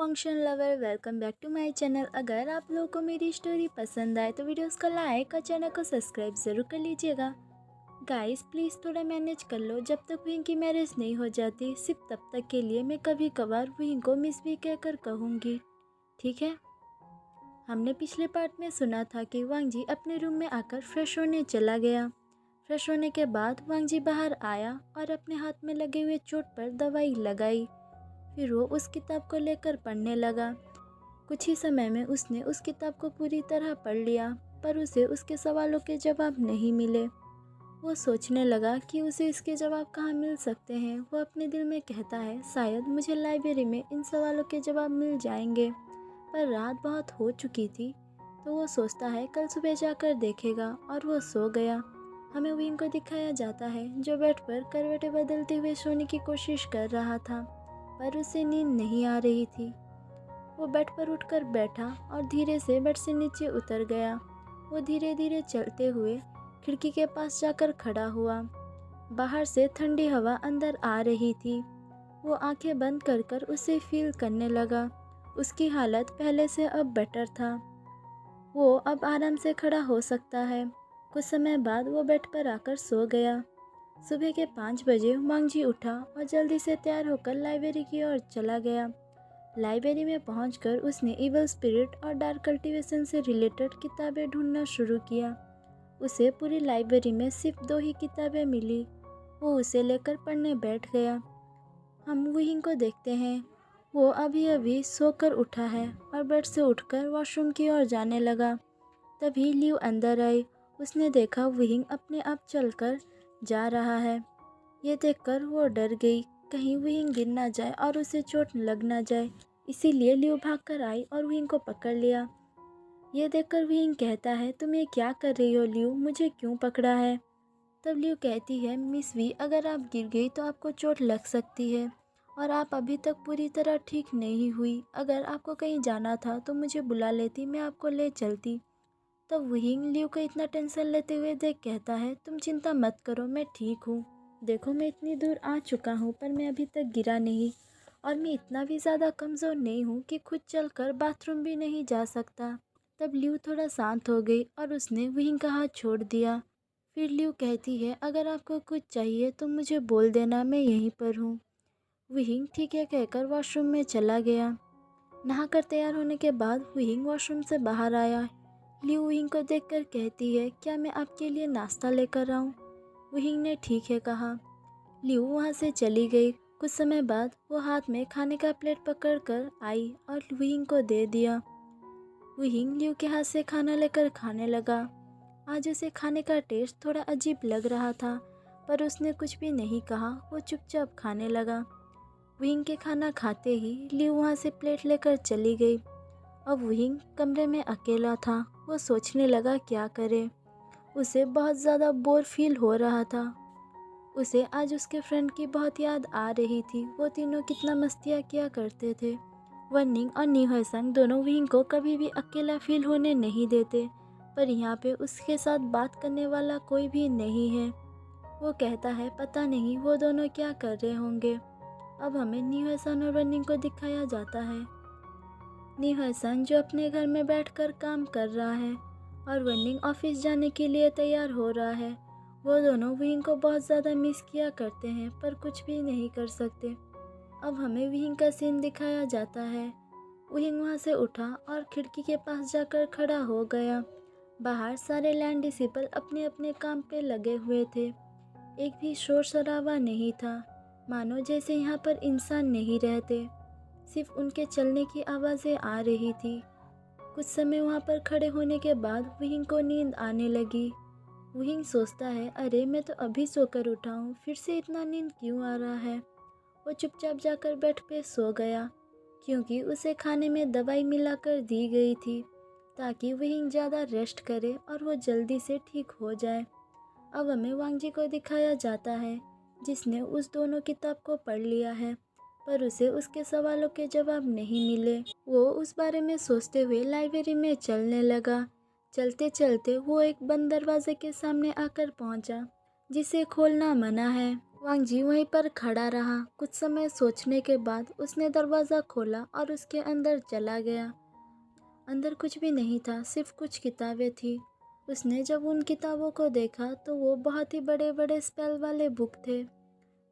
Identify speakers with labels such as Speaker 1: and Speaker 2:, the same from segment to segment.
Speaker 1: Function lover, welcome back to my channel. अगर आप लोगों को मेरी स्टोरी पसंद आए तो वीडियोस को लाइक और चैनल को सब्सक्राइब ज़रूर कर लीजिएगा। गाइस प्लीज़ थोड़ा मैनेज कर लो, जब तक विंग की मैरिज नहीं हो जाती सिर्फ तब तक के लिए मैं कभी कभार विंग को मिस भी कहकर कहूँगी, ठीक है। हमने पिछले पार्ट में सुना था कि वांग जी अपने रूम में आकर फ्रेश होने चला गया। फ्रेश होने के बाद वांग जी बाहर आया और अपने हाथ में लगे हुए चोट पर दवाई लगाई। फिर वो उस किताब को लेकर पढ़ने लगा। कुछ ही समय में उसने उस किताब को पूरी तरह पढ़ लिया, पर उसे उसके सवालों के जवाब नहीं मिले। वो सोचने लगा कि उसे इसके जवाब कहाँ मिल सकते हैं। वो अपने दिल में कहता है, शायद मुझे लाइब्रेरी में इन सवालों के जवाब मिल जाएंगे। पर रात बहुत हो चुकी थी, तो वो सोचता है कल सुबह जाकर देखेगा, और वो सो गया। हमें विंग को दिखाया जाता है जो बेड पर करवटें बदलते हुए सोने की कोशिश कर रहा था, पर उसे नींद नहीं आ रही थी। वो बेड पर उठकर बैठा और धीरे से बेड से नीचे उतर गया। वो धीरे धीरे चलते हुए खिड़की के पास जाकर खड़ा हुआ। बाहर से ठंडी हवा अंदर आ रही थी। वो आंखें बंद कर कर उसे फील करने लगा। उसकी हालत पहले से अब बेटर था। वो अब आराम से खड़ा हो सकता है। कुछ समय बाद वो बेड पर आकर सो गया। सुबह के 5 बजे वांग जी उठा और जल्दी से तैयार होकर लाइब्रेरी की ओर चला गया। लाइब्रेरी में पहुंचकर उसने इवल स्पिरिट और डार्क कल्टीवेशन से रिलेटेड किताबें ढूंढना शुरू किया। उसे पूरी लाइब्रेरी में सिर्फ 2 ही किताबें मिली। वो उसे लेकर पढ़ने बैठ गया। हम वुहिंग को देखते हैं। वो अभी अभी सोकर उठा है और बेड से उठकर वॉशरूम की ओर जाने लगा। तभी लियू अंदर आई। उसने देखा वुहिंग अपने आप चलकर जा रहा है। ये देखकर वो डर गई, कहीं वुहिंग गिर ना जाए और उसे चोट लग ना जाए। इसीलिए लियू भागकर आई और वुहिंग को पकड़ लिया। ये देखकर वुहिंग कहता है, तुम ये क्या कर रही हो लियू, मुझे क्यों पकड़ा है। तब लियू कहती है, मिस वी, अगर आप गिर गई तो आपको चोट लग सकती है और आप अभी तक पूरी तरह ठीक नहीं हुई। अगर आपको कहीं जाना था तो मुझे बुला लेती, मैं आपको ले चलती। तब वुहिंग लियू को इतना टेंशन लेते हुए देख कहता है, तुम चिंता मत करो, मैं ठीक हूँ। देखो मैं इतनी दूर आ चुका हूँ पर मैं अभी तक गिरा नहीं, और मैं इतना भी ज़्यादा कमज़ोर नहीं हूँ कि खुद चलकर बाथरूम भी नहीं जा सकता। तब लियू थोड़ा शांत हो गई और उसने वुहिंग का हाथ छोड़ दिया। फिर लियू कहती है, अगर आपको कुछ चाहिए तो मुझे बोल देना, मैं यहीं पर हूँ। वुहिंग ठीक है कहकर वॉशरूम में चला गया। नहाकर तैयार होने के बाद वुहिंग वॉशरूम से बाहर आया। लियू वुहिंग को देखकर कहती है, क्या मैं आपके लिए नाश्ता लेकर आऊँ। वुहिंग ने ठीक है कहा। लियू वहाँ से चली गई। कुछ समय बाद वो हाथ में खाने का प्लेट पकड़कर आई और वुहिंग को दे दिया। वुहिंग लियू के हाथ से खाना लेकर खाने लगा। आज उसे खाने का टेस्ट थोड़ा अजीब लग रहा था, पर उसने कुछ भी नहीं कहा। वो चुपचाप खाने लगा। वुहिंग के खाना खाते ही लियू वहाँ से प्लेट लेकर चली गई। अब वुहिंग कमरे में अकेला था। वो सोचने लगा क्या करे। उसे बहुत ज़्यादा बोर फील हो रहा था। उसे आज उसके फ्रेंड की बहुत याद आ रही थी। वो तीनों कितना मस्तियाँ किया करते थे। वनिंग और न्यूहसन दोनों वुहिंग को कभी भी अकेला फील होने नहीं देते, पर यहाँ पे उसके साथ बात करने वाला कोई भी नहीं है। वो कहता है, पता नहीं वो दोनों क्या कर रहे होंगे। अब हमें न्यूहसन और वनिंग को दिखाया जाता है। न्यूहसन जो अपने घर में बैठकर काम कर रहा है और वनिंग ऑफिस जाने के लिए तैयार हो रहा है। वो दोनों वुहिंग को बहुत ज़्यादा मिस किया करते हैं, पर कुछ भी नहीं कर सकते। अब हमें वुहिंग का सीन दिखाया जाता है। वुहिंग वहाँ से उठा और खिड़की के पास जाकर खड़ा हो गया। बाहर सारे लैंड डिसिपल अपने अपने काम पे लगे हुए थे। एक भी शोर शराबा नहीं था, मानो जैसे यहाँ पर इंसान नहीं रहते। सिर्फ उनके चलने की आवाज़ें आ रही थी। कुछ समय वहाँ पर खड़े होने के बाद वुहिंग को नींद आने लगी। वुहिंग सोचता है, अरे मैं तो अभी सोकर उठा हूँ, फिर से इतना नींद क्यों आ रहा है। वो चुपचाप जाकर बेड पे सो गया, क्योंकि उसे खाने में दवाई मिलाकर दी गई थी ताकि वुहिंग ज़्यादा रेस्ट करे और वो जल्दी से ठीक हो जाए। अब हमें वांग जी को दिखाया जाता है, जिसने उस दोनों किताब को पढ़ लिया है, पर उसे उसके सवालों के जवाब नहीं मिले। वो उस बारे में सोचते हुए लाइब्रेरी में चलने लगा। चलते चलते वो एक बंद दरवाजे के सामने आकर पहुंचा, जिसे खोलना मना है। वांग जी वहीं पर खड़ा रहा। कुछ समय सोचने के बाद उसने दरवाज़ा खोला और उसके अंदर चला गया। अंदर कुछ भी नहीं था, सिर्फ कुछ किताबें थी। उसने जब उन किताबों को देखा तो वो बहुत ही बड़े बड़े स्पेल वाले बुक थे,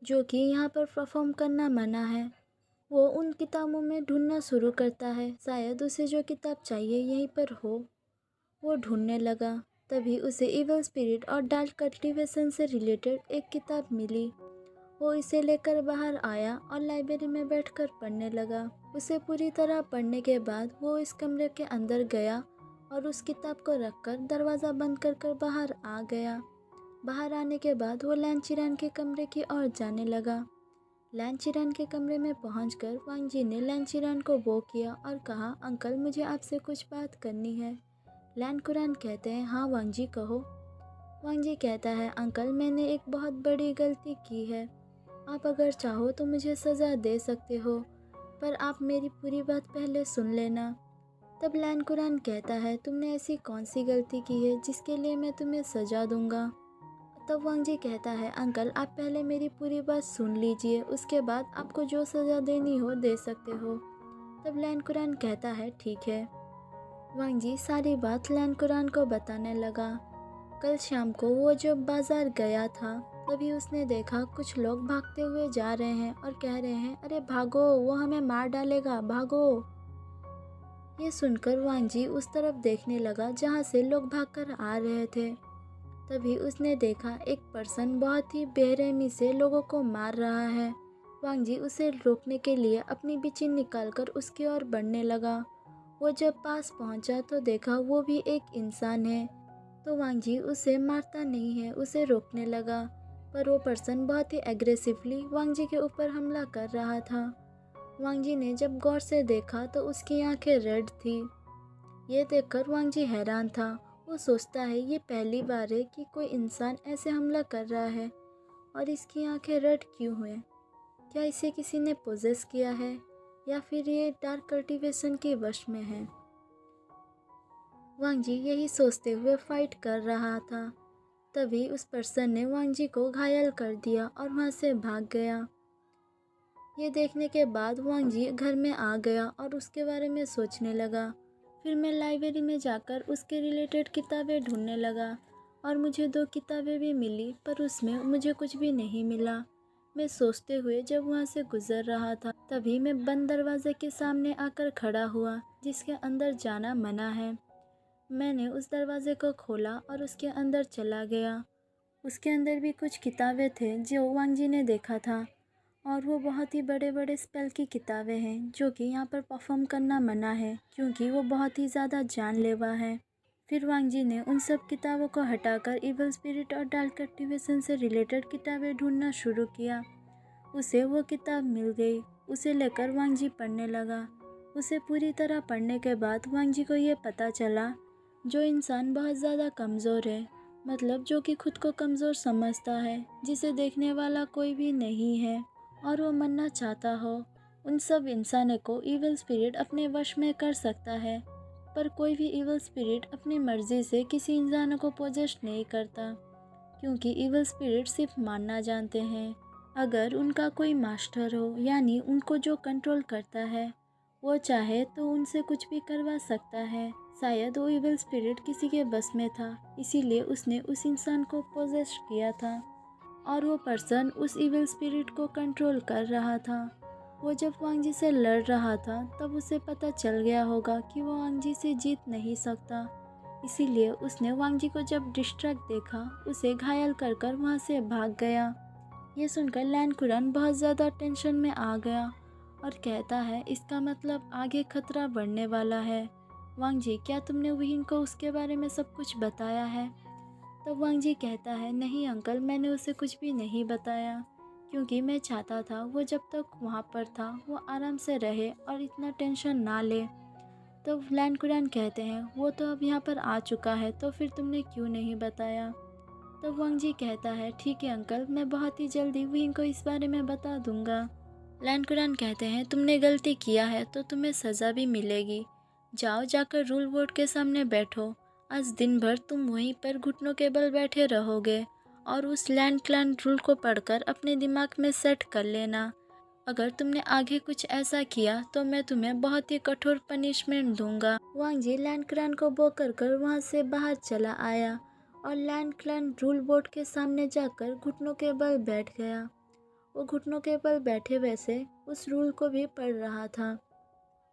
Speaker 1: जो कि यहाँ पर परफॉर्म करना मना है। वो उन किताबों में ढूंढना शुरू करता है, शायद उसे जो किताब चाहिए यहीं पर हो। वो ढूंढने लगा, तभी उसे इवल स्पिरिट और डार्क कल्टीवेशन से रिलेटेड एक किताब मिली। वो इसे लेकर बाहर आया और लाइब्रेरी में बैठकर पढ़ने लगा। उसे पूरी तरह पढ़ने के बाद वो इस कमरे के अंदर गया और उस किताब को रखकर दरवाज़ा बंद कर कर बाहर आ गया। बाहर आने के बाद वो लैंचिरान के कमरे की ओर जाने लगा। लैंचिरान के कमरे में पहुंचकर वांग जी ने लैंचिरान को वो किया और कहा, अंकल मुझे आपसे कुछ बात करनी है। लैंकुरान कहते हैं, हाँ वांग जी कहो। वांग जी कहता है, अंकल मैंने एक बहुत बड़ी गलती की है। आप अगर चाहो तो मुझे सज़ा दे सकते हो, पर आप मेरी पूरी बात पहले सुन लेना। तब लैंकुरान कहता है, तुमने ऐसी कौन सी गलती की है जिसके लिए मैं तुम्हें सज़ा दूंगा। तब वांग जी कहता है, अंकल आप पहले मेरी पूरी बात सुन लीजिए, उसके बाद आपको जो सज़ा देनी हो दे सकते हो। तब लैंकुरान कहता है, ठीक है। वांग जी सारी बात लैंकुरान को बताने लगा। कल शाम को वो जब बाजार गया था, तभी उसने देखा कुछ लोग भागते हुए जा रहे हैं और कह रहे हैं, अरे भागो, वो हमें मार डालेगा, भागो। ये सुनकर वांग जी उस तरफ देखने लगा जहाँ से लोग भागकर आ रहे थे। तभी उसने देखा एक पर्सन बहुत ही बेरहमी से लोगों को मार रहा है। वांग जी उसे रोकने के लिए अपनी बिची निकालकर उसकी ओर बढ़ने लगा। वो जब पास पहुंचा तो देखा वो भी एक इंसान है। तो वांग जी उसे मारता नहीं है, उसे रोकने लगा, पर वो पर्सन बहुत ही एग्रेसिवली वांग जी के ऊपर हमला कर रहा था। वांग जी ने जब गौर से देखा तो उसकी आंखें रेड थी। ये देखकर वांग जी हैरान था। वो सोचता है ये पहली बार है कि कोई इंसान ऐसे हमला कर रहा है, और इसकी आंखें रेड क्यों हुए? क्या इसे किसी ने पोजेस किया है, या फिर ये डार्क कल्टीवेशन के वश में है? वांग जी यही सोचते हुए फाइट कर रहा था। तभी उस पर्सन ने वांग जी को घायल कर दिया और वहाँ से भाग गया। ये देखने के बाद वांग जी घर में आ गया और उसके बारे में सोचने लगा। फिर मैं लाइब्रेरी में जाकर उसके रिलेटेड किताबें ढूंढने लगा और मुझे 2 किताबें भी मिली, पर उसमें मुझे कुछ भी नहीं मिला। मैं सोचते हुए जब वहाँ से गुजर रहा था, तभी मैं बंद दरवाजे के सामने आकर खड़ा हुआ, जिसके अंदर जाना मना है। मैंने उस दरवाजे को खोला और उसके अंदर चला गया। उसके अंदर भी कुछ किताबें थे जो वांग जी ने देखा था, और वो बहुत ही बड़े बड़े स्पेल की किताबें हैं जो कि यहाँ पर परफॉर्म करना मना है, क्योंकि वो बहुत ही ज़्यादा जानलेवा है। फिर वांग जी ने उन सब किताबों को हटाकर इवल स्पिरिट और डार्क कल्टीवेशन से रिलेटेड किताबें ढूंढना शुरू किया। उसे वो किताब मिल गई। उसे लेकर वांग जी पढ़ने लगा। उसे पूरी तरह पढ़ने के बाद वांग जी को ये पता चला, जो इंसान बहुत ज़्यादा कमज़ोर है, मतलब जो कि खुद को कमज़ोर समझता है, जिसे देखने वाला कोई भी नहीं है और वो मरना चाहता हो, उन सब इंसानों को इवल स्पिरिट अपने वश में कर सकता है। पर कोई भी इवल स्पिरिट अपनी मर्ज़ी से किसी इंसान को पोजेस नहीं करता, क्योंकि इवल स्पिरिट सिर्फ मारना जानते हैं। अगर उनका कोई मास्टर हो, यानी उनको जो कंट्रोल करता है, वो चाहे तो उनसे कुछ भी करवा सकता है। शायद वो इवल स्पिरिट किसी के बस में था, इसीलिए उसने उस इंसान को पोजेस किया था और वो पर्सन उस इविल स्पिरिट को कंट्रोल कर रहा था। वो जब वांग जी से लड़ रहा था, तब उसे पता चल गया होगा कि वो वांग जी से जीत नहीं सकता, इसीलिए उसने वांग जी को जब डिस्ट्रैक्ट देखा, उसे घायल कर कर वहाँ से भाग गया। ये सुनकर लैंकुरान बहुत ज़्यादा टेंशन में आ गया और कहता है, इसका मतलब आगे खतरा बढ़ने वाला है। वांग जी, क्या तुमने विहिंग को उसके बारे में सब कुछ बताया है? तब वांग जी कहता है, नहीं अंकल, मैंने उसे कुछ भी नहीं बताया, क्योंकि मैं चाहता था वो जब तक वहाँ पर था वो आराम से रहे और इतना टेंशन ना ले। तो लैंकुरान कहते हैं, वो तो अब यहाँ पर आ चुका है, तो फिर तुमने क्यों नहीं बताया? तब वांग जी कहता है, ठीक है अंकल, मैं बहुत ही जल्दी विंग को इस बारे में बता दूंगा। लैंकुरान कहते हैं, तुमने गलती किया है तो तुम्हें सज़ा भी मिलेगी। जाओ, जाकर रूल बोर्ड के सामने बैठो। आज दिन भर तुम वहीं पर घुटनों के बल बैठे रहोगे और उस लैंड क्लैन रूल को पढ़कर अपने दिमाग में सेट कर लेना। अगर तुमने आगे कुछ ऐसा किया तो मैं तुम्हें बहुत ही कठोर पनिशमेंट दूंगा। वांग जी लैंड क्लैन को बो कर वहाँ से बाहर चला आया और लैंड क्लैन रूल बोर्ड के सामने जाकर घुटनों के बल बैठ गया। वो घुटनों के बल बैठे वैसे उस रूल को भी पढ़ रहा था,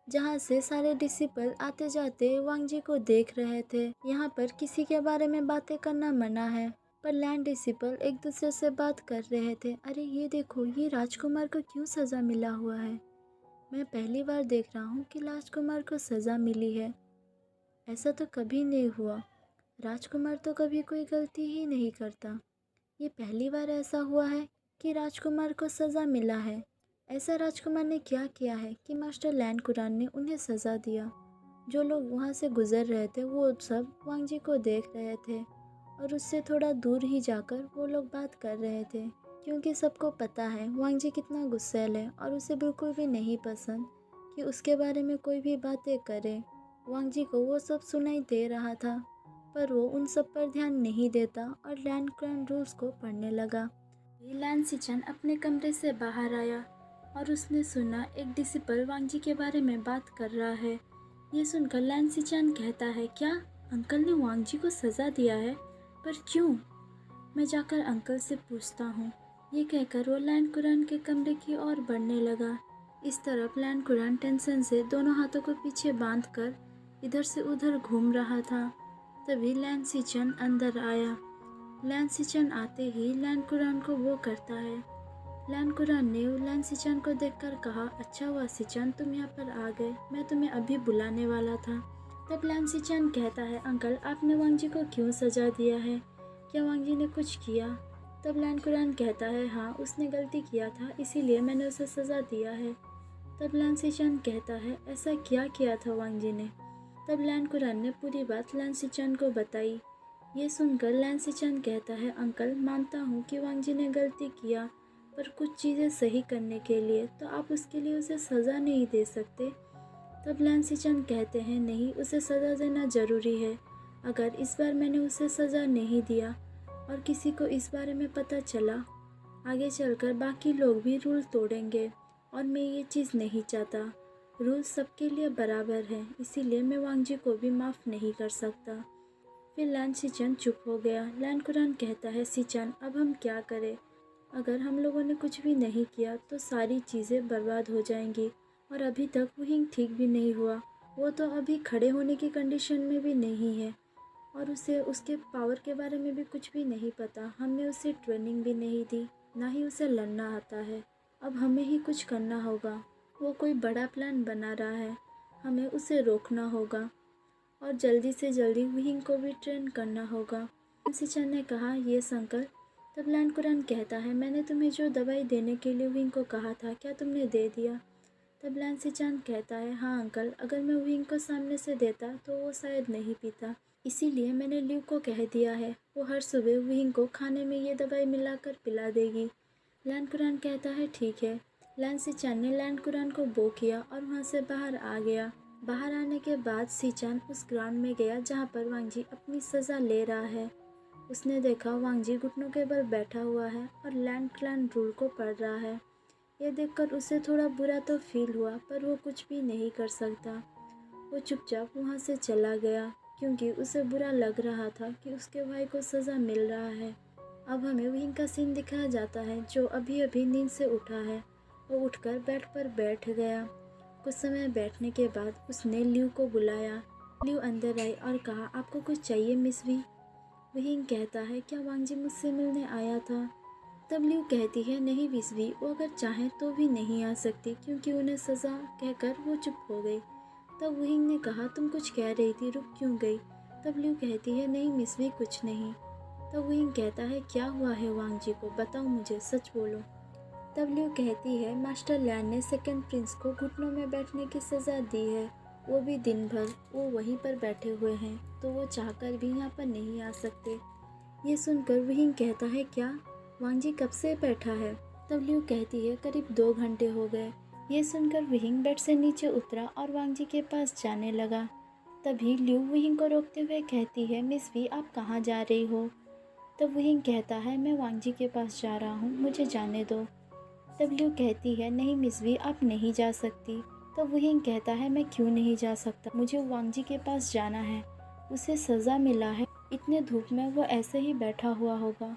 Speaker 1: जहाँ से सारे डिसिपल आते जाते वांग जी को देख रहे थे। यहाँ पर किसी के बारे में बातें करना मना है, पर लैंड डिसिपल एक दूसरे से बात कर रहे थे। अरे ये देखो, ये राजकुमार को क्यों सज़ा मिला हुआ है? मैं पहली बार देख रहा हूँ कि राजकुमार को सज़ा मिली है। ऐसा तो कभी नहीं हुआ। राजकुमार तो कभी कोई गलती ही नहीं करता। ये पहली बार ऐसा हुआ है कि राजकुमार को सज़ा मिला है। ऐसा राजकुमार ने क्या किया है कि मास्टर लैंड कुरान ने उन्हें सज़ा दिया? जो लोग वहाँ से गुजर रहे थे वो सब वांग जी को देख रहे थे और उससे थोड़ा दूर ही जाकर वो लोग बात कर रहे थे, क्योंकि सबको पता है वांग जी कितना गुस्सैल है और उसे बिल्कुल भी नहीं पसंद कि उसके बारे में कोई भी बातें करे। वांग जी को वो सब सुनाई दे रहा था, पर वो उन सब पर ध्यान नहीं देता और लैंड क्लैन रूल्स को पढ़ने लगा। लैन सिचन अपने कमरे से बाहर आया और उसने सुना एक डिसिपल वांग जी के बारे में बात कर रहा है। ये सुनकर लैन सिचन कहता है, क्या अंकल ने वांग जी को सज़ा दिया है? पर क्यों? मैं जाकर अंकल से पूछता हूँ। ये कहकर वो लैंड कुरान के कमरे की ओर बढ़ने लगा। इस तरफ लैंड कुरान टेंशन से दोनों हाथों को पीछे बांधकर इधर से उधर घूम रहा था। तभी लैन सिचन अंदर आया। लैन सिचन आते ही लैंड कुरान को वो करता है। लैंड कुरान ने लैन सिचन को देखकर कहा, अच्छा हुआ सिचन तुम यहाँ पर आ गए, मैं तुम्हें अभी बुलाने वाला था। तब लैन सिचन कहता है, अंकल आपने वांग जी को क्यों सजा दिया है? क्या वांग जी ने कुछ किया? तब लैंड कुरान कहता है, हाँ उसने गलती किया था, इसीलिए मैंने उसे सज़ा दिया है। तब लैन सिचन कहता है, ऐसा क्या किया था वांग जी ने? तब लैंड कुरान ने पूरी बात लैन सिचन को बताई। ये सुनकर लैन सिचन कहता है, अंकल मानता हूँ कि वांग जी ने गलती किया, पर कुछ चीज़ें सही करने के लिए तो आप उसके लिए उसे सज़ा नहीं दे सकते। तब लैन सिचन कहते हैं, नहीं उसे सज़ा देना ज़रूरी है। अगर इस बार मैंने उसे सज़ा नहीं दिया और किसी को इस बारे में पता चला, आगे चलकर बाकी लोग भी रूल तोड़ेंगे और मैं ये चीज़ नहीं चाहता। रूल सबके लिए बराबर है, इसीलिए मैं वांग जी को भी माफ़ नहीं कर सकता। फिर लैंड सिचन चुप हो गया। लैंड कुरान कहता है, सिचन अब हम क्या करें? अगर हम लोगों ने कुछ भी नहीं किया तो सारी चीज़ें बर्बाद हो जाएंगी और अभी तक वुहिंग ठीक भी नहीं हुआ। वो तो अभी खड़े होने की कंडीशन में भी नहीं है और उसे उसके पावर के बारे में भी कुछ भी नहीं पता। हमने उसे ट्रेनिंग भी नहीं दी, ना ही उसे लड़ना आता है। अब हमें ही कुछ करना होगा। वो कोई बड़ा प्लान बना रहा है, हमें उसे रोकना होगा और जल्दी से जल्दी वुहिंग को भी ट्रेन करना होगा। सिचन ने कहा, ये अंकल। तब लैंड कुरान कहता है, मैंने तुम्हें जो दवाई देने के लिए वुहिंग को कहा था, क्या तुमने दे दिया? तब लैंड सिचन कहता है, हाँ अंकल, अगर मैं वुहिंग को सामने से देता तो वो शायद नहीं पीता, इसीलिए मैंने ल्यू को कह दिया है। वो हर सुबह वुहिंग को खाने में ये दवाई मिलाकर पिला देगी। लैंड कुरान कहता है, ठीक है। लैंड सिचन ने लैंड कुरान को बो किया और वहाँ से बाहर आ गया। बाहर आने के बाद सिचन उस ग्राउंड में गया जहाँ पर वांग जी अपनी सज़ा ले रहा है। उसने देखा वांग जी घुटनों के बल बैठा हुआ है और लैंड क्लैन रूल को पढ़ रहा है। ये देखकर उसे थोड़ा बुरा तो फील हुआ, पर वो कुछ भी नहीं कर सकता। वो चुपचाप वहाँ से चला गया, क्योंकि उसे बुरा लग रहा था कि उसके भाई को सज़ा मिल रहा है। अब हमें विंग का सीन दिखाया जाता है, जो अभी अभी नींद से उठा है। वो उठकर बेड पर बैठ गया। कुछ समय बैठने के बाद उसने ल्यू को बुलाया। ल्यू अंदर आई और कहा, आपको कुछ चाहिए मिस वी? विंग कहता है, क्या वांग जी मुझसे मिलने आया था? तब ल्यू कहती है, नहीं मिस वी, वो अगर चाहे तो भी नहीं आ सकती, क्योंकि उन्हें सज़ा कहकर वो चुप हो गई। तब विंग ने कहा, तुम कुछ कह रही थी, रुक क्यों गई? तब ल्यू कहती है, नहीं मिस वी, कुछ नहीं। तब विंग कहता है, क्या हुआ है वांग जी को, बताओ मुझे, सच बोलो। तब ल्यू कहती है, मास्टर लैन ने सेकंड प्रिंस को घुटनों में बैठने की सज़ा दी है, वो भी दिन भर। वो वहीं पर बैठे हुए हैं, तो वो चाहकर भी यहाँ पर नहीं आ सकते। ये सुनकर विंग कहता है, क्या वांग जी कब से बैठा है? तब ल्यू कहती है, करीब 2 घंटे हो गए। ये सुनकर विंग बेड से नीचे उतरा और वांग जी के पास जाने लगा। तभी ल्यू विंग को रोकते हुए कहती है, मिस वी, आप कहाँ जा रही हो? तब वही कहता है मैं वांग जी के पास जा रहा हूँ, मुझे जाने दो। तब लियो कहती है नहीं मिस वी, आप नहीं जा सकती। तब वही कहता है मैं क्यों नहीं जा सकता, मुझे वांग जी के पास जाना है, उसे सज़ा मिला है, इतने धूप में वो ऐसे ही बैठा हुआ होगा,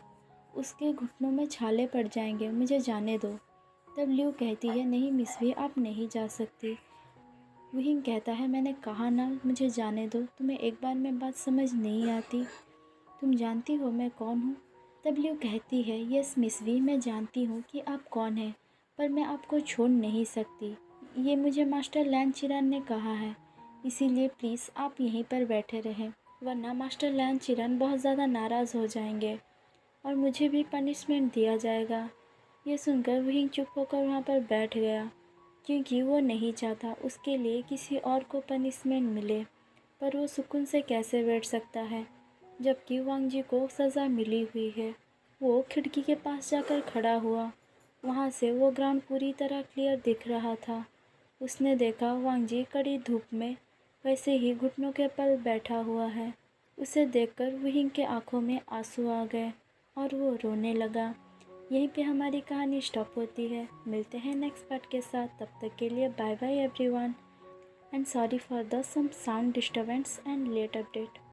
Speaker 1: उसके घुटनों में छाले पड़ जाएंगे, मुझे जाने दो। तब लियो कहती है नहीं मिस वी, आप नहीं जा सकती। वही कहता है मैंने कहा ना मुझे जाने दो, तुम्हें एक बार में बात समझ नहीं आती, तुम जानती हो मैं कौन हूँ। तब लियो कहती है यस मिस वी, मैं जानती हूँ कि आप कौन हैं, पर मैं आपको छोड़ नहीं सकती, ये मुझे मास्टर लैन चिरान ने कहा है, इसीलिए प्लीज़ आप यहीं पर बैठे रहें, वरना मास्टर लैन चिरान बहुत ज़्यादा नाराज़ हो जाएंगे और मुझे भी पनिशमेंट दिया जाएगा। ये सुनकर वही चुप होकर वहाँ पर बैठ गया, क्योंकि वो नहीं चाहता उसके लिए किसी और को पनिशमेंट मिले, पर वो सुकून से कैसे बैठ सकता है जबकि वांग जी को सज़ा मिली हुई है। वो खिड़की के पास जाकर खड़ा हुआ, वहाँ से वो ग्राउंड पूरी तरह क्लियर दिख रहा था। उसने देखा वांग जी कड़ी धूप में वैसे ही घुटनों के बल बैठा हुआ है। उसे देखकर वहीं के आंखों में आंसू आ गए और वो रोने लगा। यहीं पे हमारी कहानी स्टॉप होती है। मिलते हैं नेक्स्ट पार्ट के साथ, तब तक के लिए bye bye everyone and sorry for the some sound disturbance and late update.